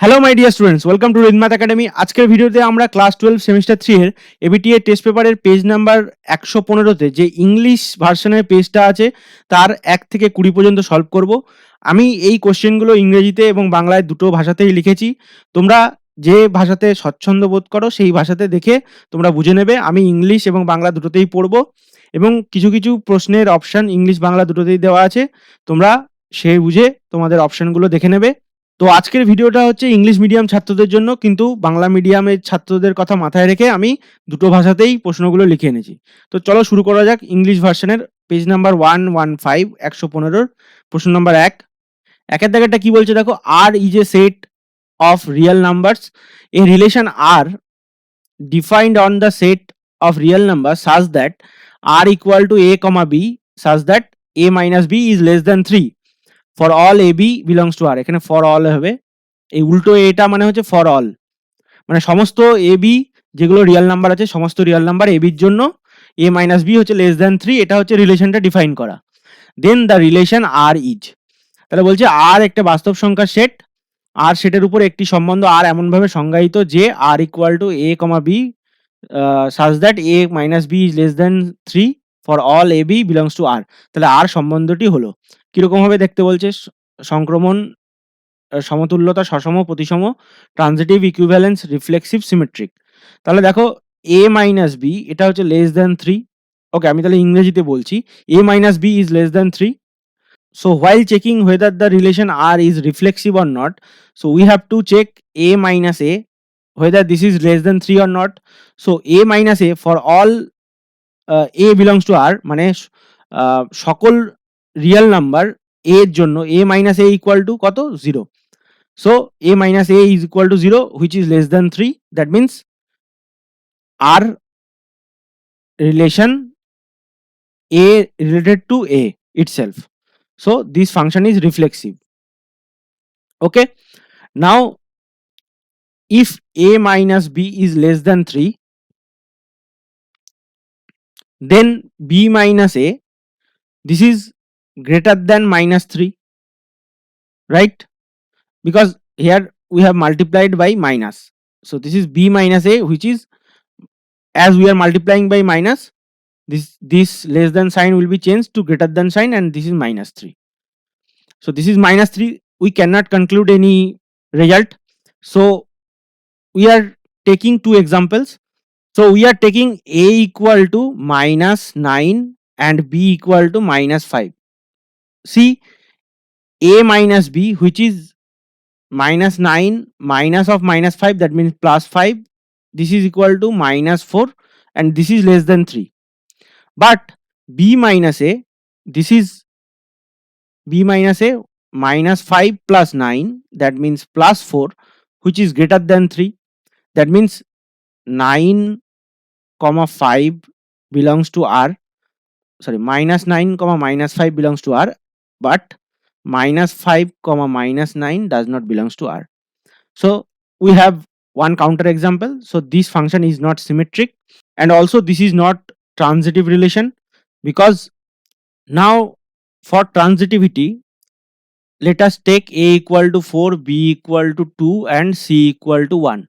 Hello my dear students, welcome to Rhythmath Academy. আজকের ভিডিওতে আমরা ক্লাস 12 সেমিস্টার 3 এর এবিটিএ টেস্ট পেপারের পেজ নাম্বার 115তে যে ইংলিশ ভার্সনের পেজটা আছে তার 1 থেকে 20 পর্যন্ত সলভ করব। আমি এই কোশ্চেনগুলো ইংরেজিতে এবং বাংলায় দুটো ভাষাতেই লিখেছি। তোমরা যে ভাষাতে স্বচ্ছন্দ বোধ করো সেই ভাষাতে দেখে তোমরা বুঝে নেবে। আমি ইংলিশ এবং বাংলা দুটোতেই পড়ব এবং কিছু কিছু প্রশ্নের অপশান ইংলিশ বাংলা দুটোতেই দেওয়া আছে। তোমরা সেই বুঝে তোমাদের অপশানগুলো দেখে নেবে। তো আজকের ভিডিওটা হচ্ছে ইংলিশ মিডিয়াম ছাত্রদের জন্য, কিন্তু বাংলা মিডিয়ামের ছাত্রদের কথা মাথায় রেখে আমি দুটো ভাষাতেই প্রশ্নগুলো লিখে এনেছি। তো চলো শুরু করা যাক। ইংলিশ ভার্সনের পেজ নাম্বার 115 115 প্রশ্ন নাম্বার 1। একের দাগেরটা কি বলছে দেখো, R is a set of real numbers, a relation R defined on the set of real numbers such that r equal to a comma b such that a minus b is less than 3 for all ab belongs to r। এখানে for all হবে, এই উল্টো এটা মানে হচ্ছে for all, মানে সমস্ত ab যেগুলো রিয়েল নাম্বার আছে সমস্ত রিয়েল নাম্বার ab এর জন্য a minus b হচ্ছে less than 3, এটা হচ্ছে রিলেশনটা ডিফাইন করা। দেন দ্য রিলেশন r ইজ, তাহলে বলছে r একটা বাস্তব সংখ্যার সেট, আর সেটের উপর একটি সম্বন্ধ আর এমনভাবে সংজ্ঞায়িত যে r equal to a comma b such that a minus b is less than 3 for all ab belongs to r। তাহলে r সম্বন্ধটি হলো কিরকম ভাবে দেখতে বলছে, সংক্রমণ, সমতুল্যতা, সসম, প্রতিসম, ট্রানজিটিভ, ইকুইভ্যালেন্স, রিফ্লেক্সিভ, সিমেট্রিক। তাহলে দেখো a মাইনাস b এটা হচ্ছে লেস দ্যান 3। ওকে, আমি তাহলে ইংরেজিতে বলছি a minus b is less than 3. So while checking whether the relation R is reflexive or not, so we have to check a minus a whether this is less than 3 or not. So a minus a for all a belongs to R, মানে সকল real number a এর জন্য a minus a equal to কত, 0. So a minus a is equal to 0 which is less than 3. That means R relation a related to a itself. So this function is reflexive. Okay, now if a minus b is less than 3, then b minus a, this is greater than minus 3, right? Because here we have multiplied by minus, so this is b minus a, which is, as we are multiplying by minus, this less than sign will be changed to greater than sign, and this is minus 3. So this is minus 3, we cannot conclude any result. So we are taking two examples. So we are taking a equal to minus 9 and b equal to minus 5. See, a minus b, which is minus 9 minus of minus 5, that means plus 5, this is equal to minus 4, and this is less than 3. But b minus a, this is b minus a minus 5 plus 9, that means plus 4, which is greater than 3. That means 9 comma 5 belongs to R, sorry, minus 9 comma minus 5 belongs to R, but minus 5 comma minus 9 does not belongs to R. So we have one counter example. So this function is not symmetric, and also this is not transitive relation, because now for transitivity let us take a equal to 4, b equal to 2 and c equal to 1.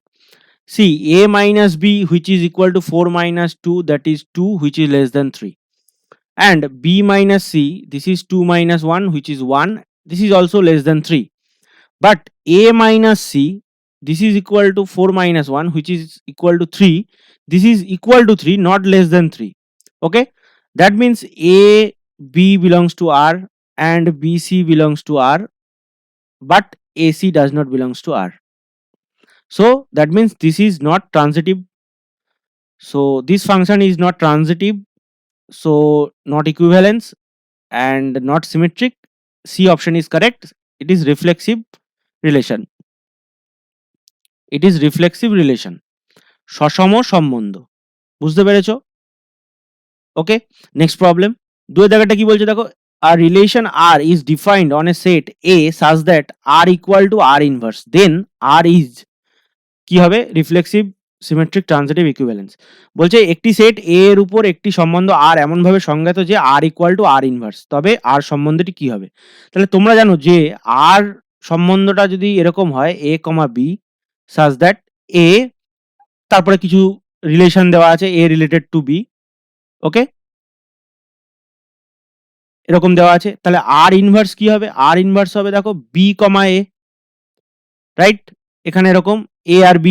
See, a minus b, which is equal to 4 minus 2, that is 2, which is less than 3. And b minus c, this is 2 minus 1, which is 1, this is also less than 3. But a minus c, this is equal to 4 minus 1, which is equal to 3. This is equal to 3, not less than 3. Okay, that means a b belongs to R and bc belongs to R, but ac does not belongs to R. So that means this is not transitive. So this function is not transitive, so not equivalence and not symmetric. C option is correct. It is reflexive relation. It is reflexive relation. সসম সম্বন্ধ, বুঝতে পেরেছো? ওকে, next problem. দুই জায়গাটা কি বলছে দেখো, a relation R is defined on a set A such that R equal to R inverse, then R is কি হবে, রিফ্লেক্সিভ, সিমেট্রিক, ট্রানজিটিভ, ইকুইভ্যালেন্স। বলছে একটি সেট এ এর উপর একটি সম্বন্ধ আর এমনভাবে সংজ্ঞাত যে আর ইকুয়াল টু আর ইনভার্স, তবে আর সম্বন্ধটি কি হবে? তাহলে তোমরা জানো যে আর সম্বন্ধটা যদি এরকম হয় a, b such that a তারপরে কিছু রিলেশন দেওয়া আছে a রিলেটেড টু b, ওকে, এরকম দেওয়া আছে, তাহলে আর ইনভার্স কি হবে? আর ইনভার্স হবে দেখো b, a, রাইট? এখানে এরকম a আর b,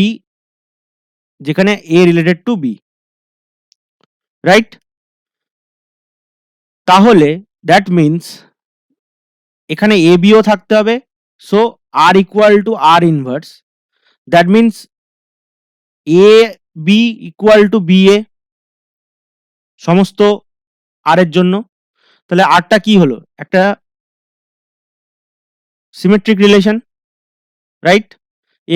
যেখানে a related to b, right? তাহলে দ্যাট মিনস এখানে এ বিও থাকতে হবে, so R equal to R inverse, that means a b equal to b a সমস্ত আর এর জন্য। তাহলে আরটা কি হলো? একটা symmetric relation, right?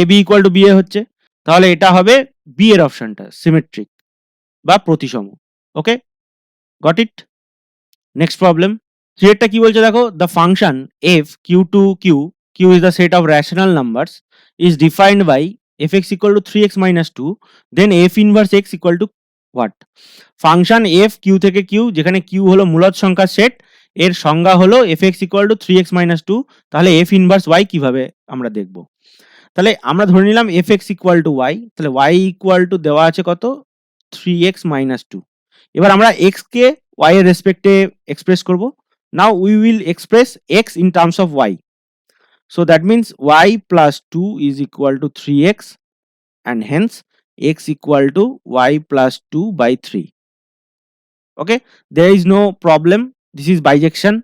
A b equal to b a হচ্ছে, তাহলে এটা হবে বি এর অপশনটা, সিমেট্রিক বা প্রতিসম, okay, got it? Next problem, থ্রিয়েরটা কি বলছে দেখো, the function F Q to Q, Q is the set of rational numbers, is defined by F X equal to 3x minus 2, then F inverse X equal to what? Function F Q থেকে Q, যেখানে Q হলো মূলদ সংখ্যার সেট, এর সংজ্ঞা হলো F X equal to 3x minus 2, তাহলে এফ ইনভার্স ওয়াই কিভাবে আমরা দেখব? তাহলে আমরা ধরে নিলাম F X equal to Y, তাহলে ওয়াই ইকুয়াল টু দেওয়া আছে কত? 3x minus 2। এবার আমরা এক্স কে ওয়াই এর রেসপেক্টে এক্সপ্রেস করব। Now we will express x in terms of y, so that means y plus 2 is equal to 3x, and hence x equal to y plus 2 by 3. Okay, there is no problem, this is bijection,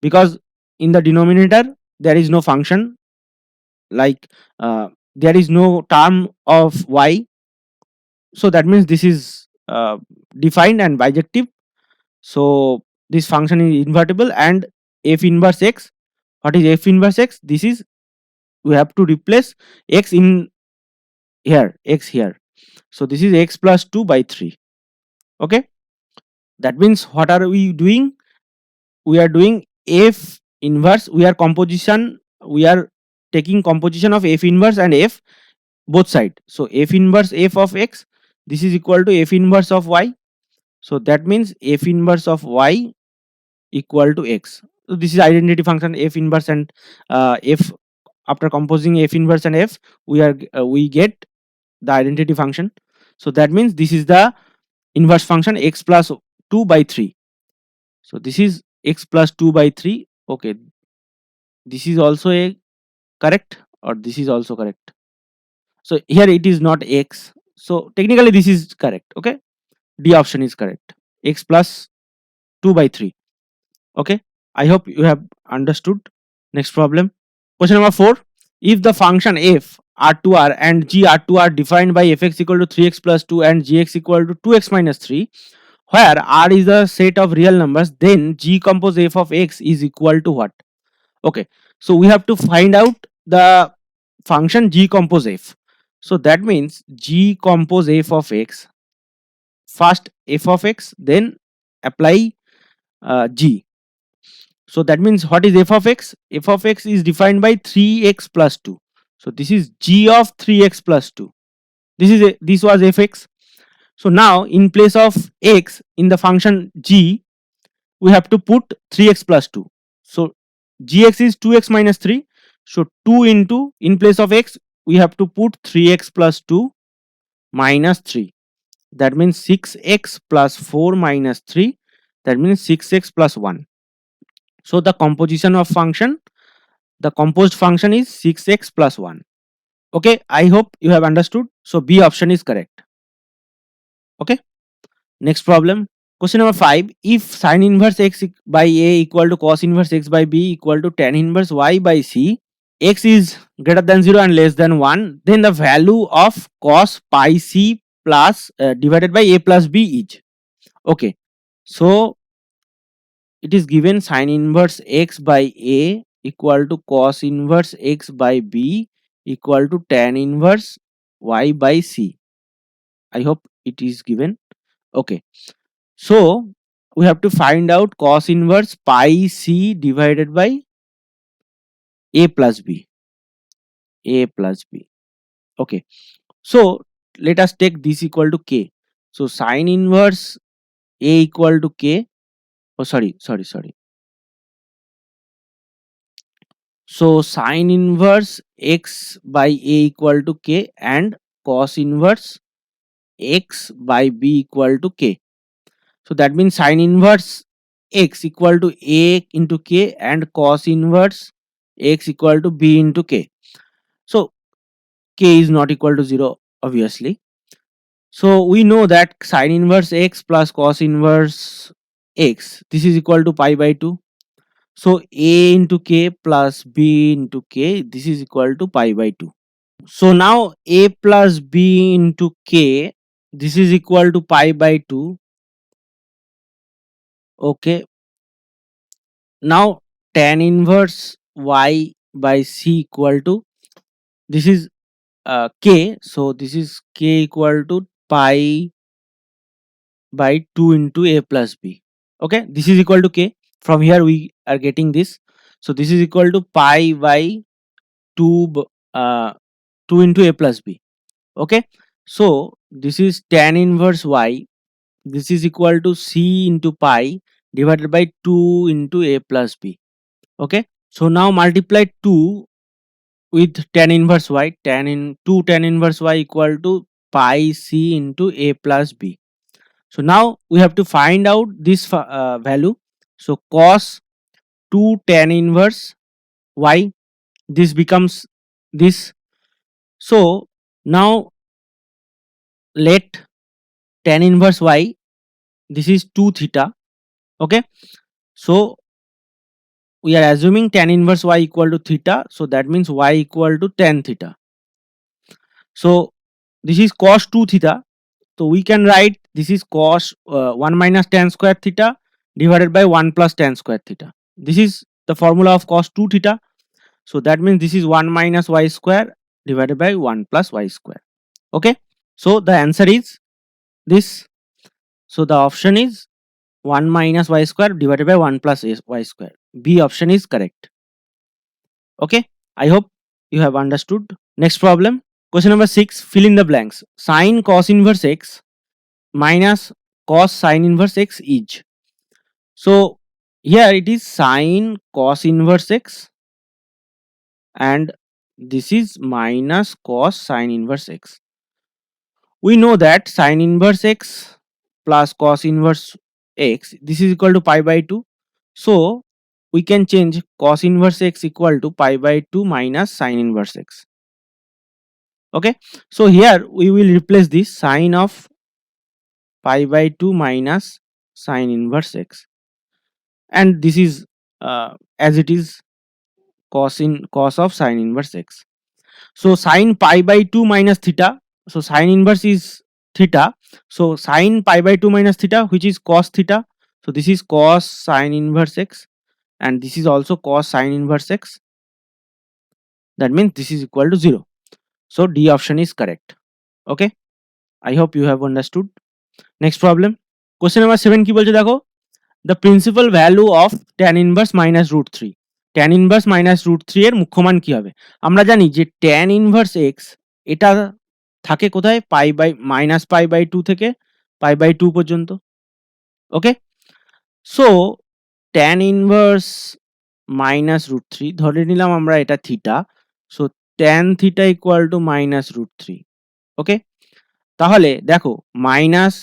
because in the denominator there is no function, like there is no term of y, so that means this is defined and bijective, so this function is invertible. And f inverse x, what is f inverse x? This is, we have to replace x in here, x here, so this is x plus 2 by 3, okay. That means what are we doing? We are doing f inverse, we are composition, we are taking composition of f inverse and f both side, so f inverse f of x, this is equal to f inverse of y, so that means f inverse of y equal to x. So this is identity function f inverse and f, after composing f inverse and f, we get the identity function, so that means this is the inverse function x plus 2 by 3, so this is x plus 2 by 3, okay, this is also a correct, or this is also correct, so here it is not x, so technically this is correct, okay, D option is correct, x plus 2 by 3, okay. I hope you have understood. Next problem, question number 4, if the function f r2r and g r2 are defined by fx equal to 3x plus 2 and gx equal to 2x minus 3, where r is the set of real numbers, then g compose f of x is equal to what? Okay, so we have to find out the function g compose f, so that means g compose f of x, first f of x, then apply g, so that means what is f of x? F of x is defined by 3x plus 2, so this is g of 3x plus 2, this was fx. So now in place of x in the function g, we have to put 3x plus 2, so gx is 2x minus 3, so 2 into, in place of x we have to put 3x plus 2 minus 3, that means 6x plus 4 minus 3, that means 6x plus 1, so the composition of function, the composed function is 6x plus 1, okay. I hope you have understood, so B option is correct, okay. Next problem, question number 5, if sin inverse x by a equal to cos inverse x by b equal to tan inverse y by c, x is greater than 0 and less than 1, then the value of cos pi c plus divided by a plus b is, okay. So it is given sin inverse x by a equal to cos inverse x by b equal to tan inverse y by c, I hope it is given, okay. So we have to find out cos inverse pi c divided by a plus b, a plus b, okay. So let us take this equal to k, so sin inverse a equal to k, oh sorry, So sine inverse x by a equal to k and cos inverse x by b equal to k. So that means sine inverse x equal to a into k and cos inverse x equal to b into k. So k is not equal to 0 obviously. So we know that sine inverse x plus cos inverse x, this is equal to pi by 2. So a into k plus b into k, this is equal to pi by 2. So now a plus b into k, this is equal to pi by 2. Okay. Now tan inverse y by c equal to, this is k. So this is k equal to pi by 2 into a plus b. Okay. This is equal to k. From here we are getting this. So this is equal to pi by 2, 2 into a plus b. Okay. So this is tan inverse y. This is equal to c into pi divided by 2 into a plus b. Okay. So now multiply 2 with tan inverse y. Tan inverse y equal to pi c into a plus b. So now we have to find out this value. So cos 2 tan inverse y, this becomes this. So now let tan inverse y, this is 2 theta. Okay. So we are assuming tan inverse y equal to theta. So that means y equal to tan theta. So this is cos 2 theta. So we can write this is cos 1 minus tan square theta divided by 1 plus tan square theta. This is the formula of cos 2 theta. So that means this is 1 minus y square divided by 1 plus y square. Okay. So the answer is this. So the option is 1 minus y square divided by 1 plus y square. B option is correct. Okay. I hope you have understood. Next problem. Question number 6. Fill in the blanks. Sine cos inverse x minus cos sine inverse x is. So here it is sine cos inverse x and this is minus cos sine inverse x. We know that sine inverse x plus cos inverse x, this is equal to pi by 2. So we can change cos inverse x equal to pi by 2 minus sine inverse x. Okay. So here we will replace this sine of pi by 2 minus sine inverse x, and this is as it is cos of sine inverse x. So sine pi by 2 minus theta, so sine inverse is theta, so sine pi by 2 minus theta, which is cos theta. So this is cos sine inverse x and this is also cos sine inverse x. That means this is equal to 0. So D option is correct. Okay. I hope you have understood. Next problem. Question number 7 কি বলছে দেখো, the principal value of tan inverse minus root 3. tan inverse minus root 3 এর মুখ্যমান কি হবে? আমরা জানি যে tan inverse x এটা থাকে কোথায়, pi by minus pi by 2 থেকে পাই বাই 2 পর্যন্ত। Okay. So tan inverse minus root 3 ধরে নিলাম আমরা এটা theta. So tan theta equal to minus root 3। Okay. তাহলে দেখো মাইনাস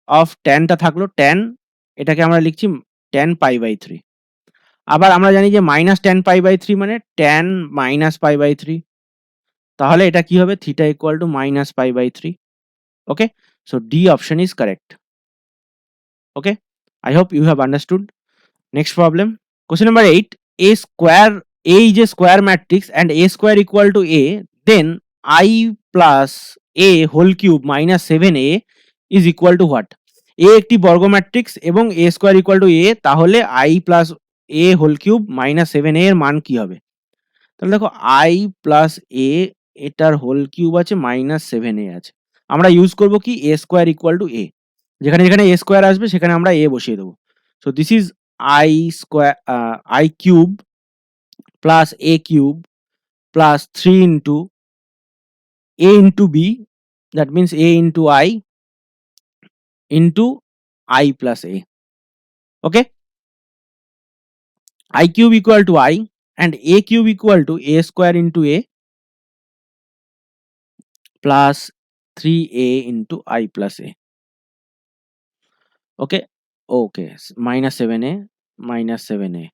অফ ট্যানটা থাকলো ট্যান, এটাকে আমরা লিখছি ট্যান পাই বাই 3। আবার আমরা জানি যে মাইনাস ট্যান পাই বাই 3 মানে ট্যান মাইনাস পাই বাই 3। তাহলে এটা কি হবে, theta equal to minus pi by 3। Okay. So D option is correct. Okay. I hope you have understood. Next problem. Question number 8. A is a square matrix and a square equal to a, then I plus a whole cube minus 7a is equal to what? A একটি বর্গ matrix এবং a square equal to a, তাহলে i plus a whole cube minus 7a এর মান কি হবে? তাহলে দেখো i প্লাস a, এটার হোল কিউব আছে মাইনাস 7a আছে। আমরা ইউজ করব কি a square equal to a, যেখানে যেখানে a স্কয়ার আসবে সেখানে আমরা a বসিয়ে দেবো। So this is i square i cube plus a cube plus 3 into a into b, that means a into i into i plus a। Okay. I cube equal to I and A cube equal to A square into A plus 3A into I plus A. Okay, okay, minus 7A minus 7A.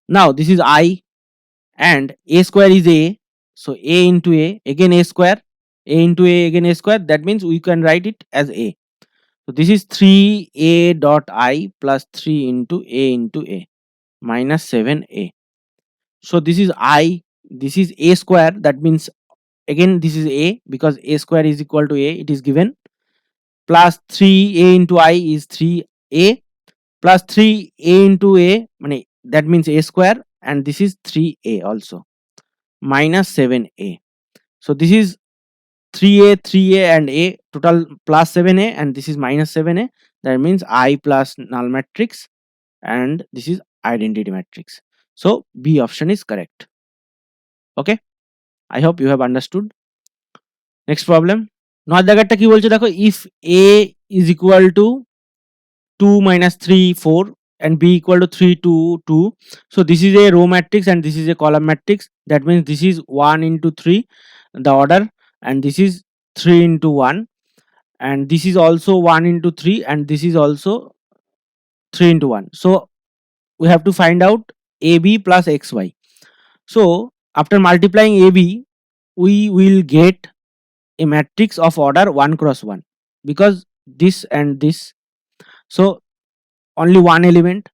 Now this is I and A square is A, so A into A again A square, A into A again A square, that means we can write it as A. So this is 3A dot I plus 3 into A minus 7A. So this is I, this is A square, that means again this is A because A square is equal to A, it is given, plus 3A into I is 3A plus 3A into A, that means A square, and this is 3A also minus 7A. So this is 3A, 3A and A total plus 7A, and this is minus 7A, that means I plus null matrix, and this is identity matrix. So B option is correct. Okay, I hope you have understood. Next problem. নয় দাগেরটা কি বলছে দেখো, if A is equal to 2 minus 3 4 and B equal to 3 2 2, so this is a row matrix and this is a column matrix, that means this is 1 into 3 the order, and this is 3 into 1, and this is also 1 into 3, and this is also 3 into 1. So we have to find out AB plus XY. So after multiplying AB, we will get a matrix of order 1 cross 1 because this and this, so only one element.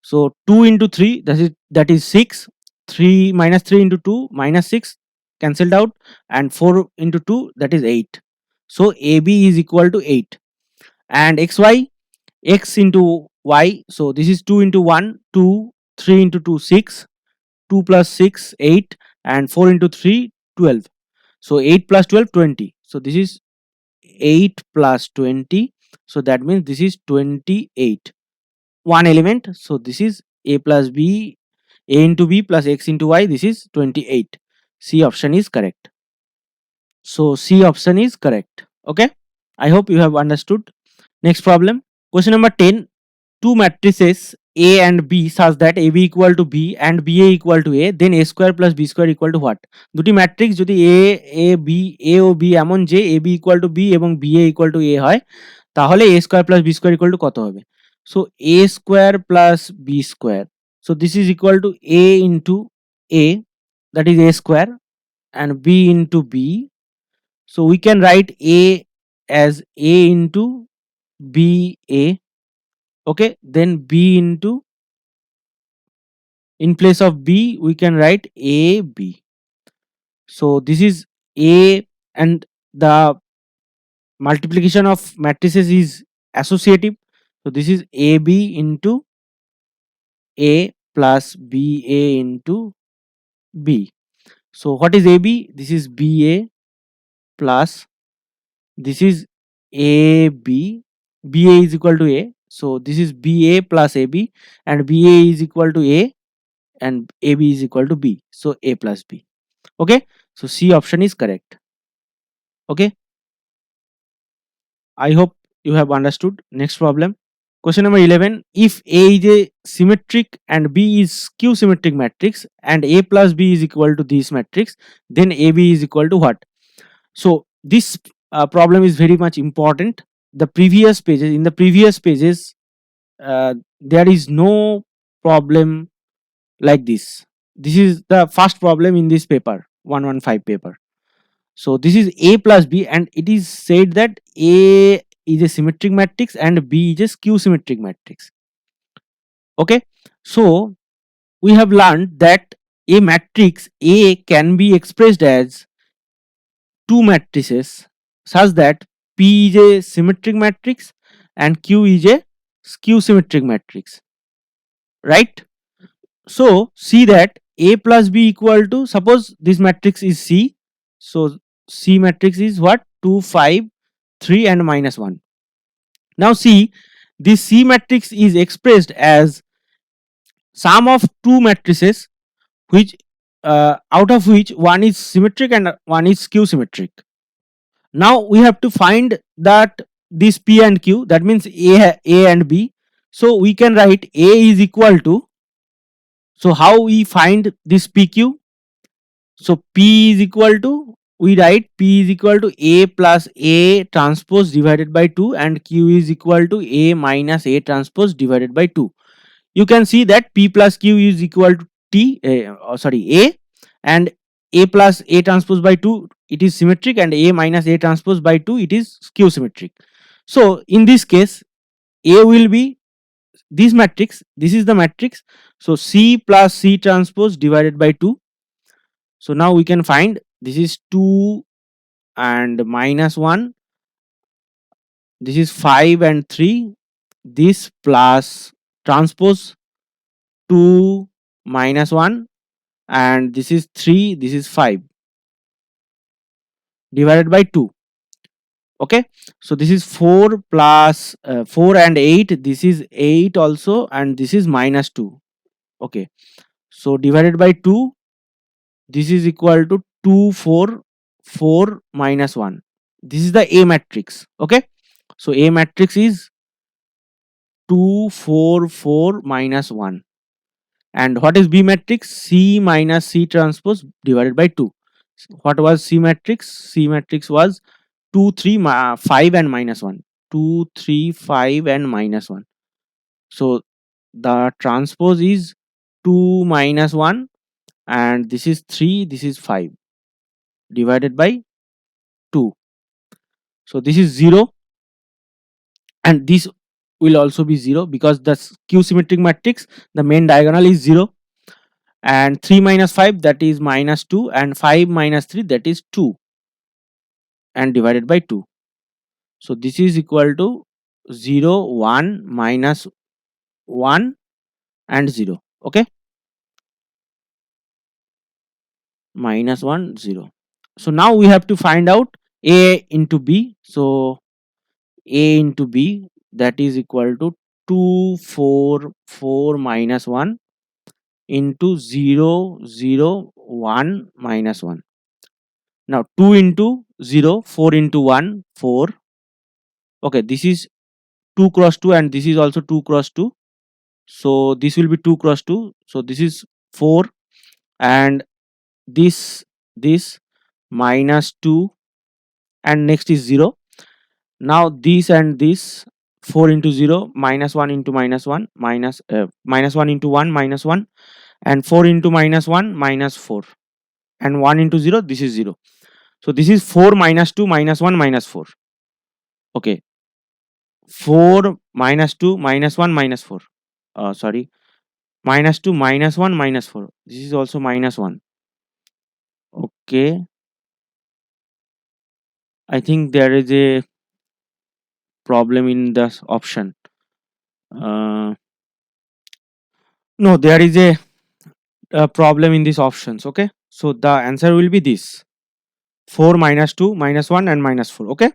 So 2 into 3, that is 6, 3 minus 3 into 2 minus 6 cancelled out, and 4 into 2, that is 8. So AB is equal to 8, and XY, X into Y, so this is 2 into 1 2, 3 into 2 6, 2 plus 6 8, and 4 into 3 12. So 8 plus 12 20. So this is 8 plus 20, so that means this is 28, one element. So this is A plus B, A into B plus X into Y, this is 28. C option is correct. So C option is correct. Okay, I hope you have understood. Next problem, question number 10. Two matrices A and B such that AB equal to B and BA equal to A, then A square plus B square equal to what? দুটি matrix যদি A O B এমন যে AB equal to B এবং BA equal to A হয়, তাহলে A square plus B square equal to কত হবে? So A square plus B square, so this is equal to A into A, that is A square, and B into B. So we can write A as A into BA. Okay, then B into, in place of B we can write AB. So this is A, and the multiplication of matrices is associative, so this is AB into A plus BA into B. So what is AB? This is BA plus, this is AB, BA is equal to A, so this is BA plus AB, and BA is equal to A and AB is equal to B, so A plus B. Okay, so C option is correct. Okay, I hope you have understood. Next problem, question number 11. If A is a symmetric and B is skew symmetric matrix and A plus B is equal to this matrix, then AB is equal to what? So this problem is very much important. The previous pages, in the previous pages, there is no problem like this. This is the first problem in this paper, 115 paper. So this is A plus B, and it is said that A is a symmetric matrix and B is a skew symmetric matrix. Okay, so we have learned that a matrix A can be expressed as two matrices such that P is a symmetric matrix and Q is a skew symmetric matrix, right? So see that A plus B equal to, suppose this matrix is C, so C matrix is what? 2 5 3 and minus 1. Now see, this C matrix is expressed as sum of two matrices which out of which one is symmetric and one is skew symmetric. Now we have to find that this P and Q, that means A and B. So we can write A is equal to So how we find this PQ? So P is equal to, we write P is equal to A plus A transpose divided by 2, and Q is equal to A minus A transpose divided by 2. You can see that P plus Q is equal to A, and A plus A transpose by 2, it is symmetric, and A minus A transpose by 2, it is skew symmetric. So in this case, A will be this matrix, this is the matrix. So C plus C transpose divided by 2. So now we can find this is 2 and minus 1, this is 5 and 3, this plus transpose 2 minus 1, and this is 3, this is 5 divided by 2. Okay, so this is 4 plus 4 and 8, this is 8 also, and this is minus 2. Okay, so divided by 2, this is equal to 2 4 4 minus 1. This is the A matrix. Okay, so A matrix is 2 4 4 minus 1. And what is B matrix? C minus C transpose divided by 2. What was C matrix? C matrix was 2 3 5 and minus 1. 2 3 5 and minus 1. So the transpose is 2 minus 1, and this is 3, this is 5 divided by 2. So this is 0, and this will also be 0 because the skew symmetric matrix, the main diagonal is 0, and 3 minus 5, that is minus 2, and 5 minus 3, that is 2, and divided by 2. So this is equal to 0 1 minus 1 and 0. Okay, minus 1 0. So now we have to find out A into B. So A into B, that is equal to 2 4 4 minus 1 into 0 0 1 minus 1. Now 2 into 0, 4 into 1, 4. Okay, this is 2 cross 2, and this is also 2 cross 2. So this will be 2 cross 2. So this is 4, and this minus 2, and next is 0. Now this and this, 4 into 0, minus 1 into minus 1, minus 1 into 1, minus 1, and 4 into minus 1, minus 4, and 1 into 0, this is 0. So this is 4 minus 2 minus 1 minus 4. Okay, 4 minus 2 minus 1 minus 4. Sorry, minus 2 minus 1 minus 4. This is also minus 1. Okay, I think there is a problem in the option. No, there is a problem in these options. Okay, so the answer will be this: 4 minus 2 minus 1 and minus 4. Okay,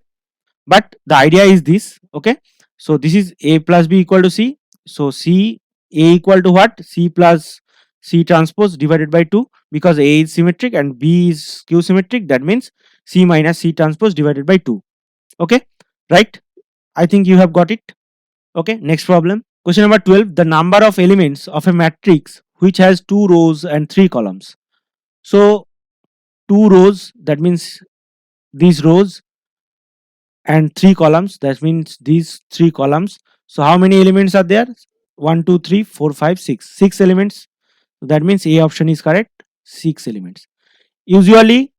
but the idea is this. Okay, so this is A plus B equal to C. So C, A equal to what? C plus C transpose divided by 2, because A is symmetric and B is Q symmetric. That means C minus C transpose divided by 2. Okay, right? I think you have got it. Okay, next problem. Question number 12. The number of elements of a matrix which has 2 rows and 3 columns. So 2 rows, that means these rows, and 3 columns, that means these 3 columns. So how many elements are there? 1 2 3 4 5 6. 6 elements. That means A option is correct. 6 elements. Usually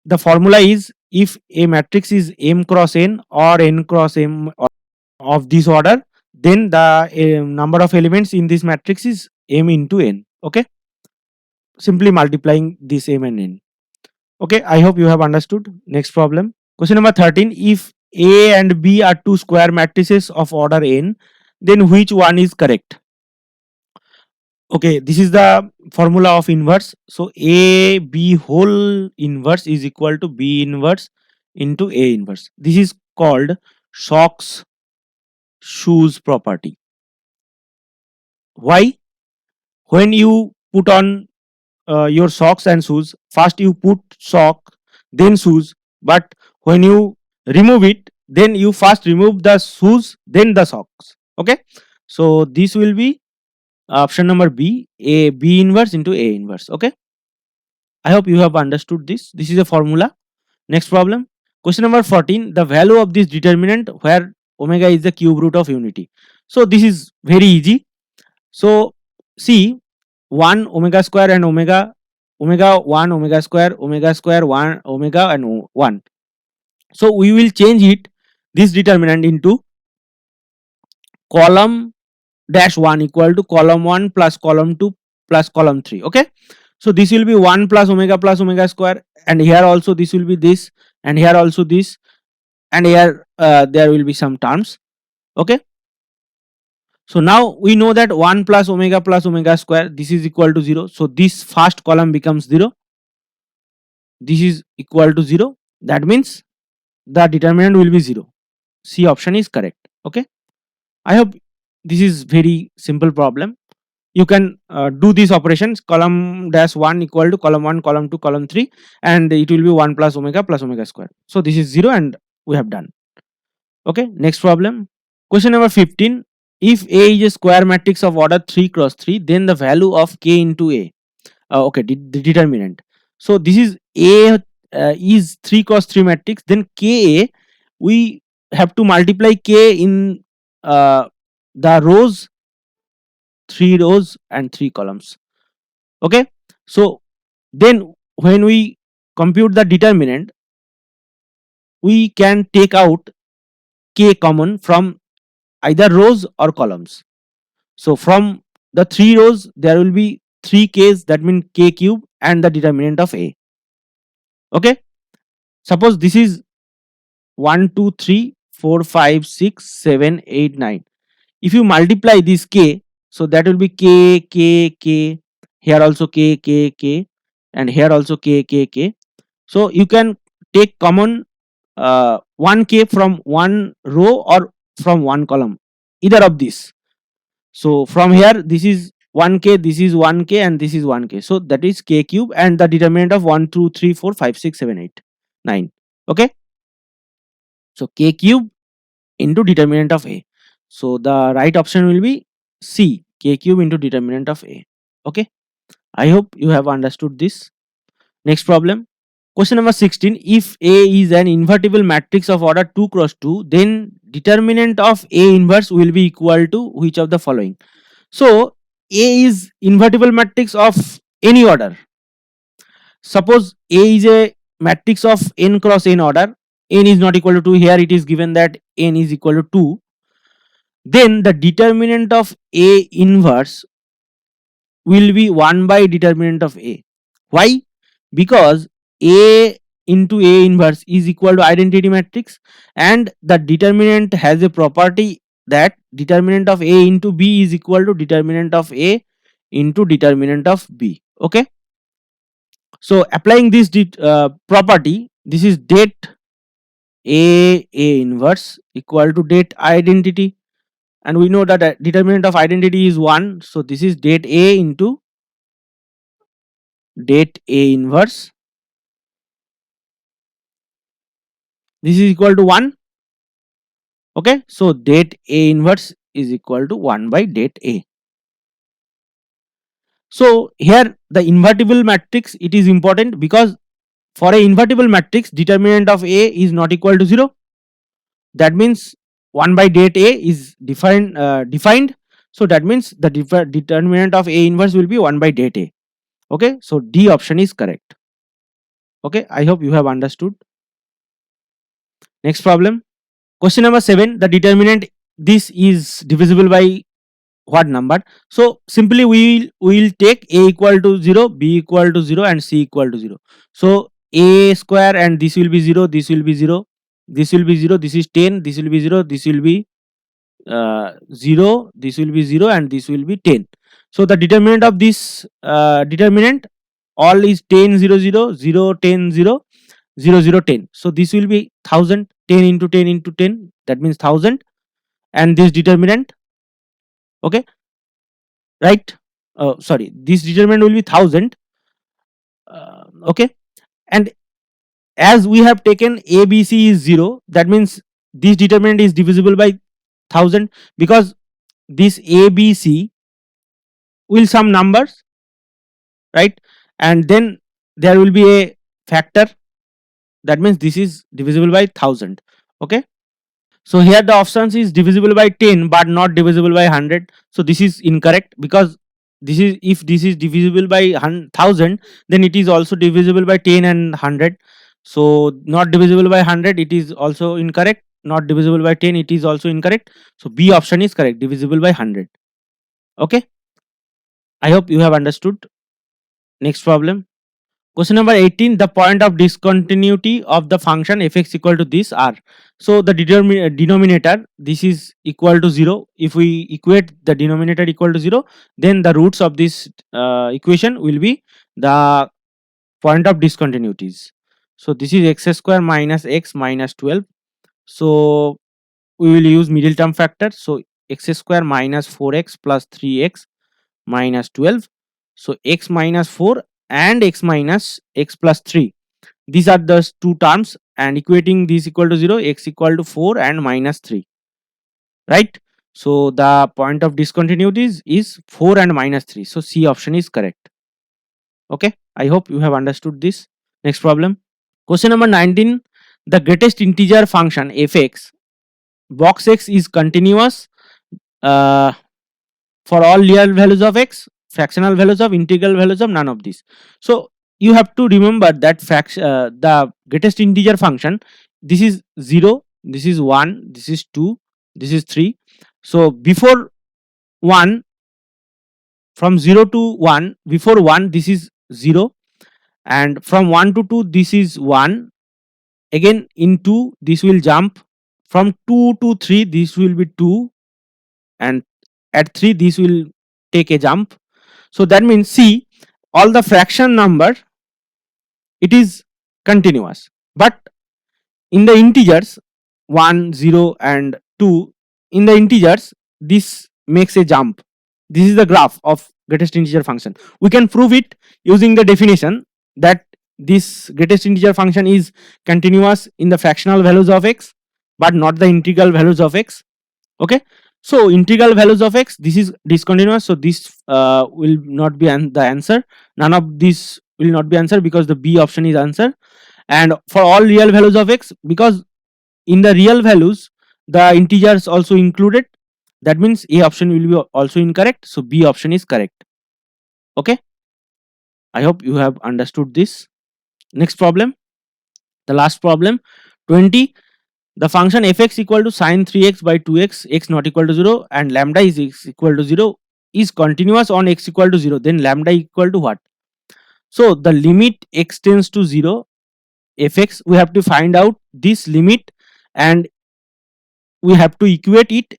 the formula is, if a matrix is m cross n or n cross m of this order, then the number of elements in this matrix is m into n. Okay, simply multiplying this m and n. Okay, I hope you have understood. Next problem. Question number 13. If A and B are two square matrices of order n, then which one is correct? Okay, this is the formula of inverse. So A B whole inverse is equal to B inverse into A inverse. This is called Socks shoes property. Why? When you put on your socks and shoes, first you put sock, then shoes, but when you remove it, then you first remove the shoes, then the socks. Okay, so this will be Option number B, A B inverse into A inverse. Okay, I hope you have understood this. This is a formula. Next problem. Question number 14. The value of this determinant where omega is the cube root of unity. So this is very easy. So see, 1 omega square and omega 1 omega square 1 omega and 1. So we will change it, this determinant, into column dash 1 equal to column 1 plus column 2 plus column 3. Okay, so this will be 1 plus omega square, and here also this will be this, and here also this, and here there will be some terms. Okay, so now we know that 1 plus omega square, this is equal to 0. So this first column becomes 0, this is equal to 0. That means the determinant will be 0. C option is correct. Okay, I hope this is very simple problem. You can do these operations, column dash 1 equal to column 1 column 2 column 3, and it will be 1 plus omega square. So this is 0 and we have done. Okay, next problem. Question number 15. If A is a square matrix of order 3 cross 3, then the value of K into A. Okay, the determinant. So this is A is 3 cross 3 matrix, then Ka, we have to multiply K in the rows, 3 rows and 3 columns. Okay, so then when we compute the determinant, we can take out K common from either rows or columns. So from the 3 rows there will be 3 k's, that means K cube and the determinant of A. Okay, suppose this is 1 2 3 4 5 6 7 8 9. If you multiply this K, so that will be K, here also K, and here also K. So you can take common 1K from one row or from one column, either of these. So from here this is 1K, this is 1K, and this is 1K. So that is K cube and the determinant of 1 2 3 4 5 6 7 8 9. Okay, so K cube into determinant of A. So the right option will be C, K cube into determinant of A. Okay, I hope you have understood this. Next problem. Question number 16. If A is an invertible matrix of order 2 cross 2, then determinant of A inverse will be equal to which of the following? So A is invertible matrix of any order. Suppose A is a matrix of n cross n order, n is not equal to 2, here it is given that n is equal to 2, then the determinant of A inverse will be 1 by determinant of A. Why? Because A into A inverse is equal to identity matrix, and the determinant has a property that determinant of A into B is equal to determinant of A into determinant of B. Okay, so applying this property, this is det A inverse equal to det identity, and we know that determinant of identity is 1. So this is det A into det A inverse, this is equal to 1. Okay, so det A inverse is equal to 1 by det A. So here the invertible matrix, it is important because for a invertible matrix determinant of A is not equal to 0. That means 1 by det A is defined. So that means the determinant of A inverse will be 1 by det A. Okay, so D option is correct. Okay, I hope you have understood. Next problem. Question number 7. The determinant, this is divisible by what number? So simply we will take A equal to 0, B equal to 0, and C equal to 0. So A square, and this will be 0, this will be 0, this will be 0, this is 10, this will be 0, this will be 0, this will be 0, and this will be 10. So the determinant of this determinant all is 10 0 0 0 10 0 0 0 10. So this will be 1000, 10 into 10 into 10, that means 1000, and this determinant, okay, right, sorry, this determinant will be 1000. Okay, and as we have taken ABC is 0, that means this determinant is divisible by 1000, because this ABC will sum numbers, right? And then there will be a factor, that means this is divisible by 1000. Okay, so here the options is divisible by 10 but not divisible by 100. So this is incorrect, because this is, if this is divisible by 1000, then it is also divisible by 10 and 100. So not divisible by 100, it is also incorrect. Not divisible by 10, it is also incorrect. So B option is correct, divisible by 100. Okay, I hope you have understood. Next problem. Question number 18, the point of discontinuity of the function fx equal to this r. So the denominator, this is equal to 0. If we equate the denominator equal to 0, then the roots of this equation will be the point of discontinuities. So this is x square minus x minus 12. So we will use middle term factor. So x square minus 4x plus 3x minus 12. So x minus 4 and x minus x plus 3, these are the two terms, and equating this equal to 0, x equal to 4 and minus 3, right? So the point of discontinuities is 4 and minus 3. So C option is correct. Okay, I hope you have understood this. Next problem. Question number 19, the greatest integer function fx box x is continuous uh, for all real values of x, fractional values of, integral values of, none of these. So you have to remember that the greatest integer function, this is 0, this is 1, this is 2, this is 3. So before 1, from 0 to 1, before 1 this is 0, and from 1 to 2 this is 1, again in 2 this will jump, from 2 to 3 this will be 2, and at 3 this will take a jump. So that means see, all the fraction number, it is continuous, but in the integers 1, 0 and 2, in the integers this makes a jump. This is the graph of greatest integer function. We can prove it using the definition that this greatest integer function is continuous in the fractional values of x but not the integral values of x. Okay, so integral values of x, this is discontinuous, so this will not be the answer. None of this will not be answer, because the B option is answer. And for all real values of x, because in the real values the integers also included, that means A option will be also incorrect, so B option is correct. Okay, I hope you have understood this. Next problem, the last problem. 20, the function fx equal to sine 3x by 2x, x not equal to 0, and lambda is x equal to 0 is continuous on x equal to 0, then lambda equal to what? So the limit x tends to 0 fx, we have to find out this limit, and we have to equate it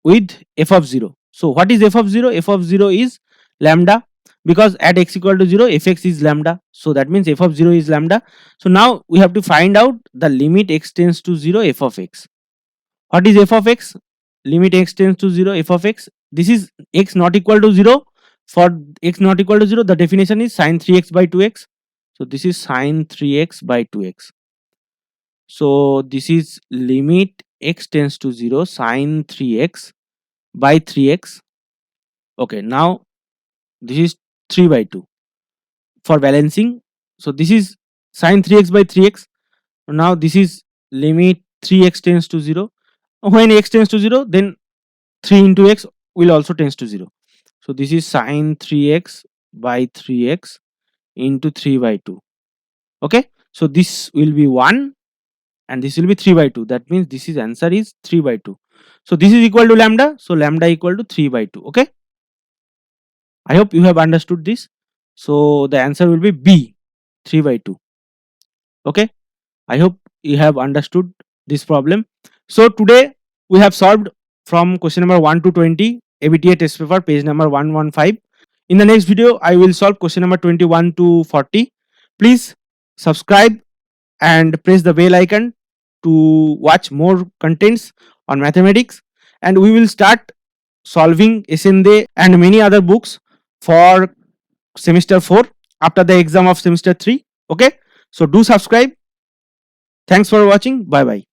with f of 0. So what is f of 0? F of 0 is lambda, because at x equal to 0 fx is lambda, so that means f of 0 is lambda. So now we have to find out the limit x tends to 0 f of x. What is f of x? Limit x tends to 0 f of x, this is x not equal to 0. For x not equal to 0, the definition is sine 3x by 2x. So this is sine 3x by 2x. So this is limit x tends to 0 sine 3x by 3x. Okay, now this is 3 by 2 for balancing. So this is sine 3x by 3x. Now this is limit 3x tends to 0. When x tends to 0, then 3 into x will also tends to 0. So this is sine 3x by 3x into 3 by 2. Okay, so this will be 1 and this will be 3 by 2. That means this is answer is 3 by 2. So this is equal to lambda. So lambda equal to 3 by 2. Okay, I hope you have understood this. So the answer will be B, 3 by 2. Okay, I hope you have understood this problem. So today we have solved from question number 1 to 20 ABTA test paper page number 115. In the next video I will solve question number 21 to 40. Please subscribe and press the bell icon to watch more contents on mathematics, and we will start solving Essende and many other books for semester 4 after the exam of semester 3. Okay, so do subscribe. Thanks for watching. Bye bye.